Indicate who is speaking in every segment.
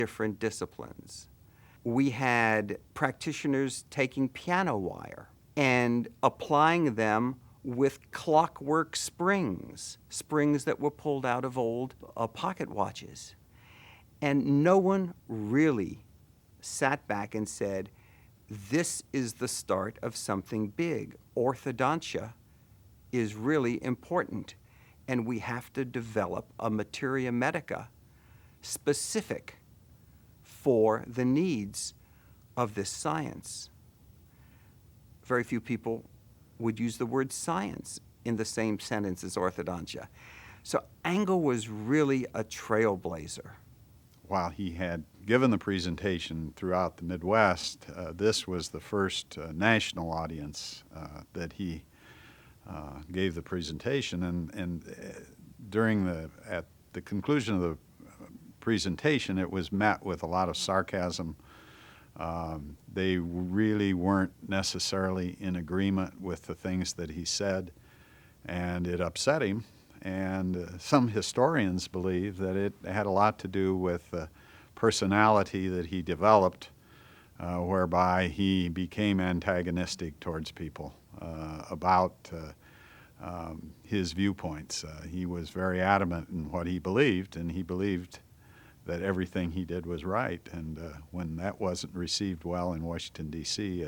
Speaker 1: different disciplines. We had practitioners taking piano wire and applying them with clockwork springs, springs that were pulled out of old pocket watches. And no one really sat back and said, this is the start of something big. Orthodontia is really important, and we have to develop a materia medica specific for the needs of this science. Very few people would use the word science in the same sentence as orthodontia. So Angle was really a trailblazer.
Speaker 2: While he had given the presentation throughout the Midwest, this was the first national audience that he gave the presentation. And at the conclusion of the presentation, it was met with a lot of sarcasm. They really weren't necessarily in agreement with the things that he said, and it upset him. And some historians believe that it had a lot to do with the personality that he developed, whereby he became antagonistic towards people about his viewpoints. He was very adamant in what he believed, and he believed that everything he did was right. And when that wasn't received well in Washington, D.C.,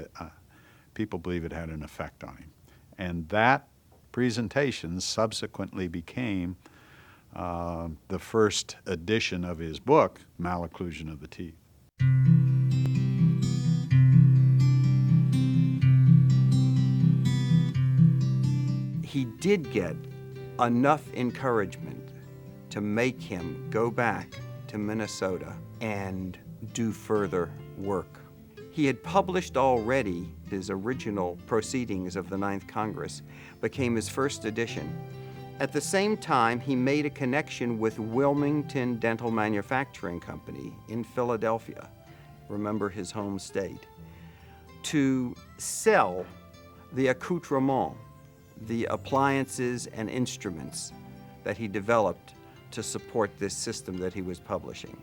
Speaker 2: people believe it had an effect on him. And that presentation subsequently became the first edition of his book, Malocclusion of the Teeth.
Speaker 1: He did get enough encouragement to make him go back to Minnesota and do further work. He had published already his original Proceedings of the Ninth Congress, became his first edition. At the same time, he made a connection with Wilmington Dental Manufacturing Company in Philadelphia, remember his home state, to sell the accoutrements, the appliances and instruments that he developed to support this system that he was publishing.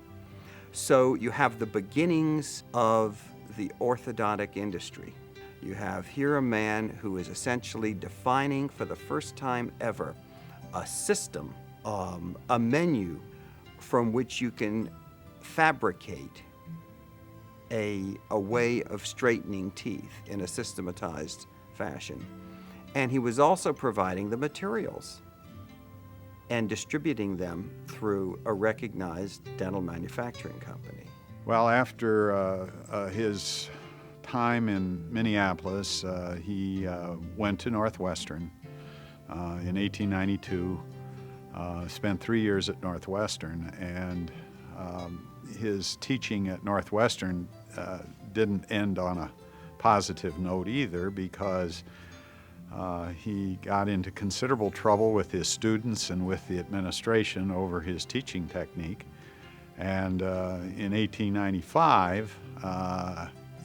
Speaker 1: So you have the beginnings of the orthodontic industry. You have here a man who is essentially defining for the first time ever a system, a menu from which you can fabricate a way of straightening teeth in a systematized fashion. And he was also providing the materials and distributing them through a recognized dental manufacturing company.
Speaker 2: Well, after his time in Minneapolis, he went to Northwestern in 1892, spent 3 years at Northwestern, and his teaching at Northwestern didn't end on a positive note either, because he got into considerable trouble with his students and with the administration over his teaching technique. And in 1895,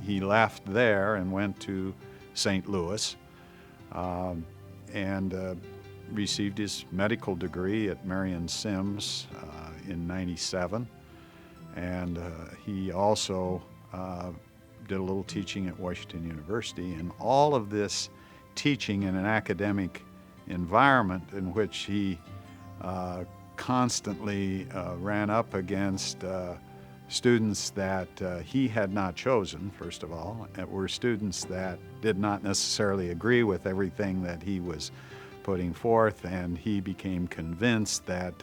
Speaker 2: he left there and went to St. Louis and received his medical degree at Marion Sims in '97. And he also did a little teaching at Washington University. And all of this teaching in an academic environment in which he constantly ran up against students that he had not chosen, first of all, were students that did not necessarily agree with everything that he was putting forth, and he became convinced that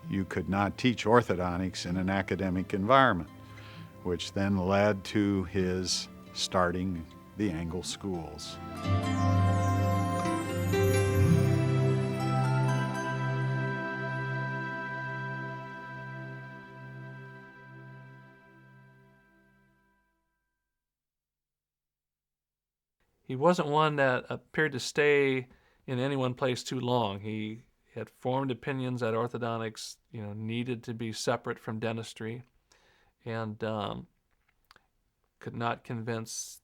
Speaker 2: you could not teach orthodontics in an academic environment, which then led to his starting the Angle Schools.
Speaker 3: He wasn't one that appeared to stay in any one place too long. He had formed opinions that orthodontics, needed to be separate from dentistry, and could not convince,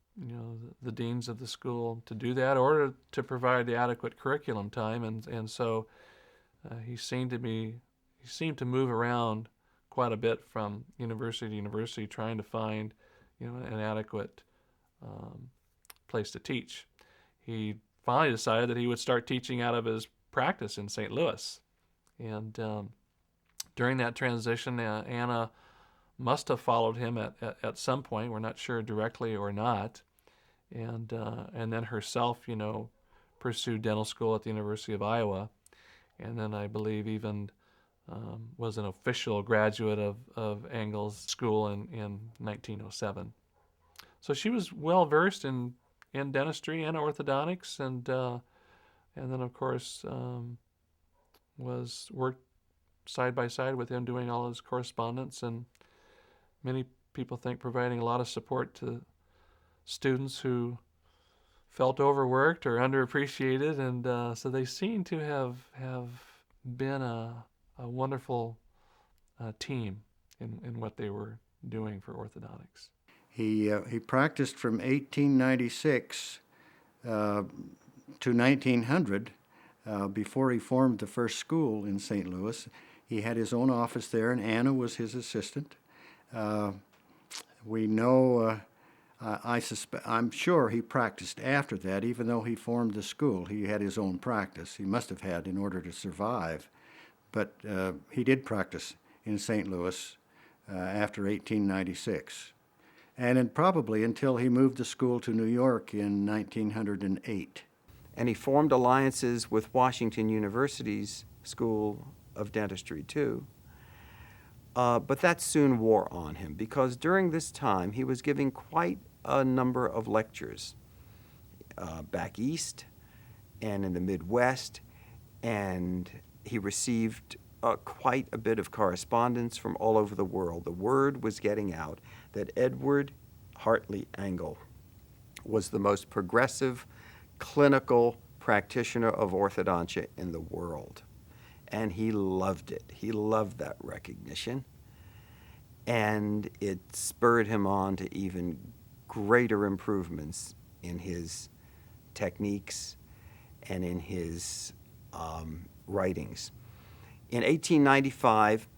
Speaker 3: the deans of the school to do that or to provide the adequate curriculum time, and so he seemed to move around quite a bit from university to university trying to find, an adequate place to teach. He finally decided that he would start teaching out of his practice in St. Louis. And during that transition, Anna must have followed him at some point. We're not sure directly or not. And then herself, pursued dental school at the University of Iowa. And then I believe even was an official graduate of Engel's school in 1907. So she was well versed in dentistry and orthodontics, and then of course was worked side by side with him doing all his correspondence, and many people think providing a lot of support to students who felt overworked or underappreciated, and so they seem to have been a wonderful team in what they were doing for orthodontics.
Speaker 4: He practiced from 1896 to 1900 before he formed the first school in St. Louis. He had his own office there, and Anna was his assistant. We know, I'm sure he practiced after that, even though he formed the school. He had his own practice. He must have had in order to survive. But he did practice in St. Louis after 1896, and probably until he moved the school to New York in 1908.
Speaker 1: And he formed alliances with Washington University's School of Dentistry, too. But that soon wore on him, because during this time he was giving quite a number of lectures back east and in the Midwest, and he received quite a bit of correspondence from all over the world. The word was getting out that Edward Hartley Engel was the most progressive clinical practitioner of orthodontia in the world. And he loved it. He loved that recognition. And it spurred him on to even greater improvements in his techniques and in his writings. In 1895,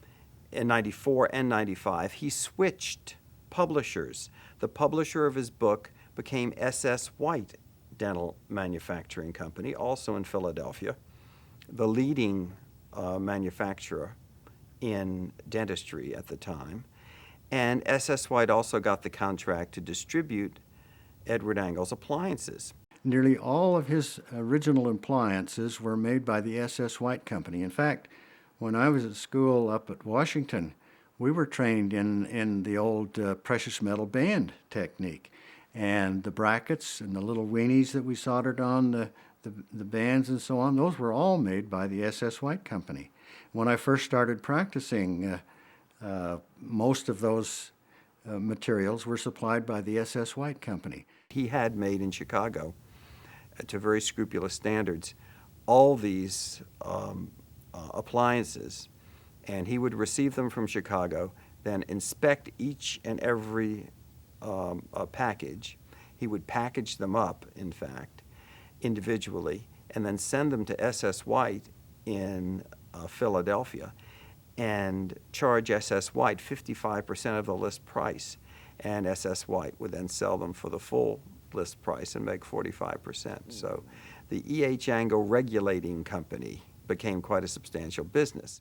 Speaker 1: and 94 and 95, he switched publishers. The publisher of his book became S.S. White Dental Manufacturing Company, also in Philadelphia, the leading manufacturer in dentistry at the time. And S.S. White also got the contract to distribute Edward Engel's appliances.
Speaker 4: Nearly all of his original appliances were made by the S.S. White Company. In fact, when I was at school up at Washington, we were trained in the old precious metal band technique. And the brackets and the little weenies that we soldered on the bands and so on, those were all made by the S.S. White Company. When I first started practicing, most of those materials were supplied by the S.S. White Company.
Speaker 1: He had made in Chicago, to very scrupulous standards, all these appliances, and he would receive them from Chicago, then inspect each and every package. He would package them up, in fact, individually, and then send them to S.S. White in Philadelphia and charge S.S. White 55% of the list price. And S.S. White would then sell them for the full list price and make 45%. So the E.H. Engel Regulating Company became quite a substantial business.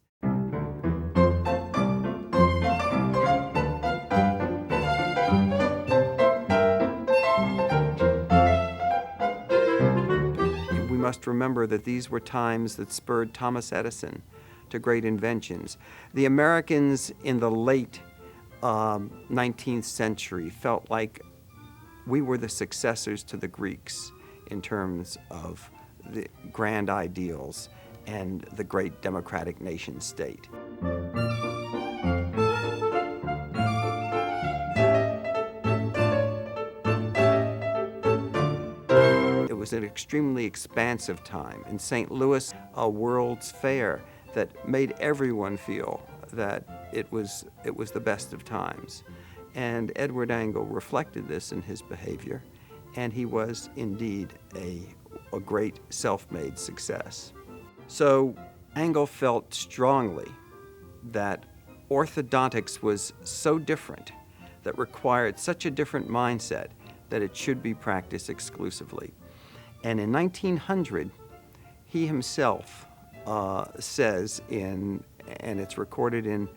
Speaker 1: We must remember that these were times that spurred Thomas Edison to great inventions. The Americans in the late 19th century felt like we were the successors to the Greeks in terms of the grand ideals and the great democratic nation state. It was an extremely expansive time. In St. Louis, a World's Fair that made everyone feel that it was the best of times. And Edward Engel reflected this in his behavior, and he was indeed a great self-made success. So Engel felt strongly that orthodontics was so different, that required such a different mindset, that it should be practiced exclusively. And in 1900, he himself says and it's recorded in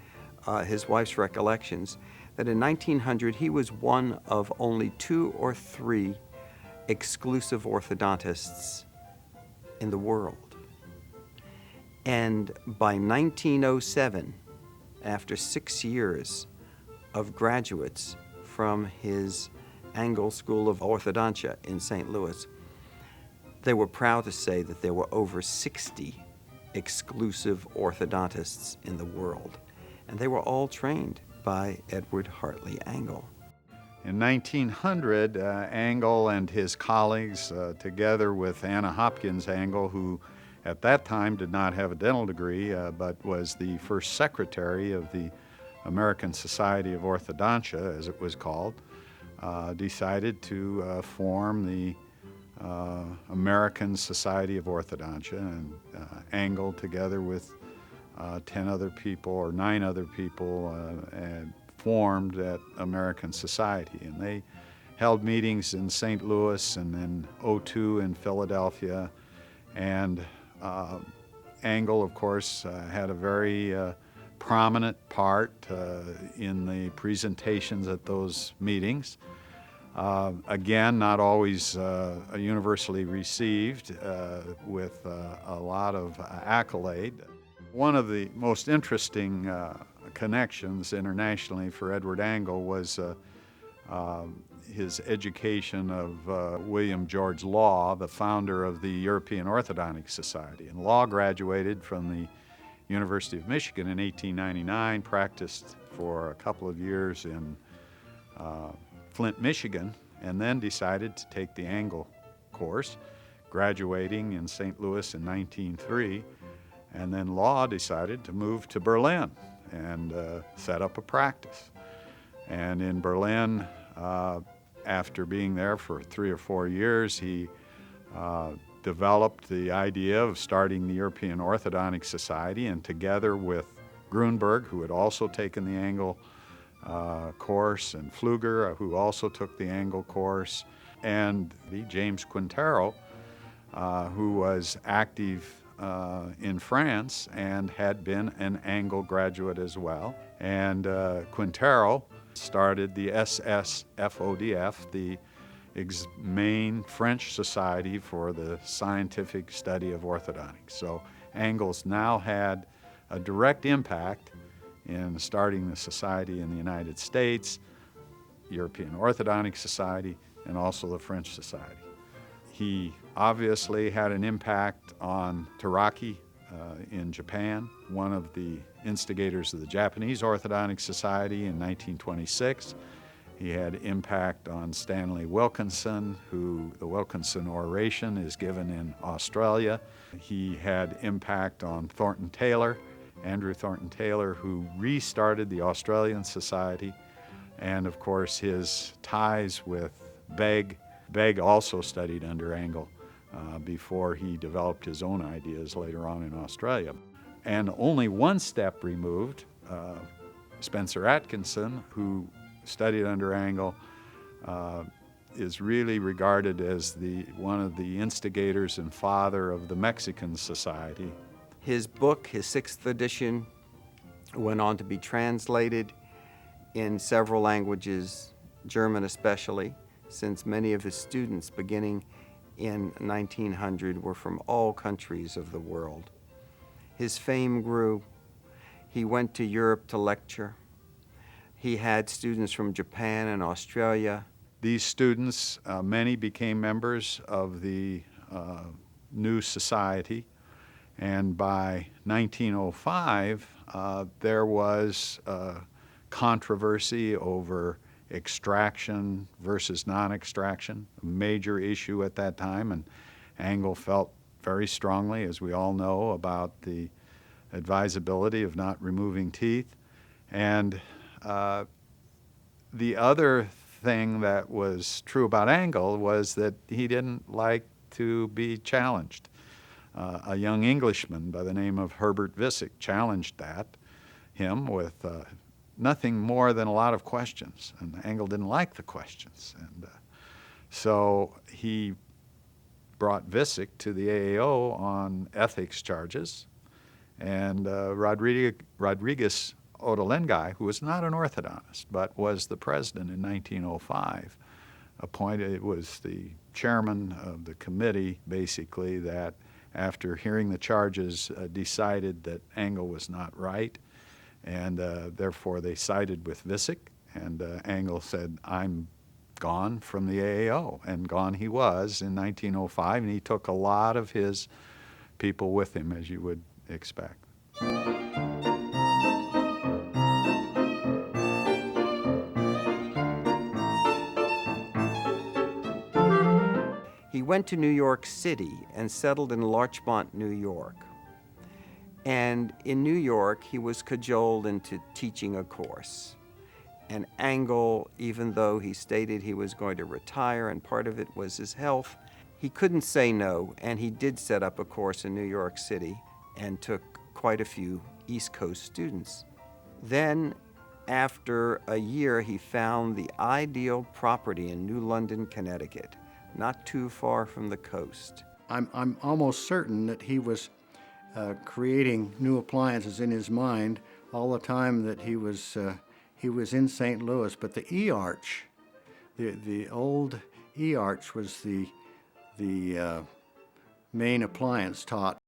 Speaker 1: his wife's recollections, that in 1900 he was one of only 2 or 3 exclusive orthodontists in the world. And by 1907, after 6 years of graduates from his Angle School of Orthodontia in St. Louis, they were proud to say that there were over 60 exclusive orthodontists in the world, and they were all trained by Edward Hartley Angle.
Speaker 2: In 1900, Angle and his colleagues, together with Anna Hopkins Angle, who at that time did not have a dental degree, but was the first secretary of the American Society of Orthodontia, as it was called, decided to form the American Society of Orthodontia, and Angle, together with 10 other people or 9 other people, and formed that American Society. And they held meetings in St. Louis and then O2 in Philadelphia. And Angle, of course, had a very prominent part in the presentations at those meetings. Again, not always universally received with a lot of accolade. One of the most interesting connections internationally for Edward Angle was his education of William George Law, the founder of the European Orthodontic Society. And Law graduated from the University of Michigan in 1899, practiced for a couple of years in Flint, Michigan, and then decided to take the Angle course, graduating in St. Louis in 1903. And then Law decided to move to Berlin and set up a practice. And in Berlin, after being there for 3 or 4 years, he developed the idea of starting the European Orthodontic Society, and together with Grunberg, who had also taken the Angle course, and Pfluger, who also took the Angle course, and James Quintero, who was active in France and had been an Angle graduate as well. And Quintero started the SSFODF, the main French society for the scientific study of orthodontics. So Angle's now had a direct impact in starting the society in the United States, European Orthodontic Society, and also the French Society. He obviously had an impact on Teraki in Japan, one of the instigators of the Japanese Orthodontic Society in 1926. He had impact on Stanley Wilkinson, who the Wilkinson Oration is given in Australia. He had impact on Thornton Taylor, Andrew Thornton Taylor, who restarted the Australian Society, and of course his ties with Begg. Begg also studied under Angle before he developed his own ideas later on in Australia. And only one step removed, Spencer Atkinson, who studied under Angle, is really regarded as one of the instigators and father of the Mexican Society.
Speaker 1: His book, his 6th edition, went on to be translated in several languages, German especially, since many of his students beginning in 1900 were from all countries of the world. His fame grew. He went to Europe to lecture. He had students from Japan and Australia.
Speaker 2: These students, many became members of the new society, and by 1905 there was controversy over extraction versus non-extraction, a major issue at that time, and Angle felt very strongly, as we all know, about the advisability of not removing teeth. And the other thing that was true about Angle was that he didn't like to be challenged. A young Englishman by the name of Herbert Visick challenged that. him with nothing more than a lot of questions, and Engel didn't like the questions. And so he brought Visick to the AAO on ethics charges, and Rodriguez Ottolenghi, who was not an orthodontist but was the president in 1905, was the chairman of the committee, basically, that after hearing the charges decided that Engel was not right, and therefore they sided with Visick, and Engel said, "I'm gone from the AAO," and gone he was in 1905, and he took a lot of his people with him, as you would expect.
Speaker 1: He went to New York City and settled in Larchmont, New York. And in New York, he was cajoled into teaching a course. And Engel, even though he stated he was going to retire and part of it was his health, he couldn't say no, and he did set up a course in New York City and took quite a few East Coast students. Then, after a year, he found the ideal property in New London, Connecticut, not too far from the coast.
Speaker 4: I'm almost certain that he was creating new appliances in his mind all the time that he was in St. Louis. But the E-arch, the old E-arch, was the main appliance taught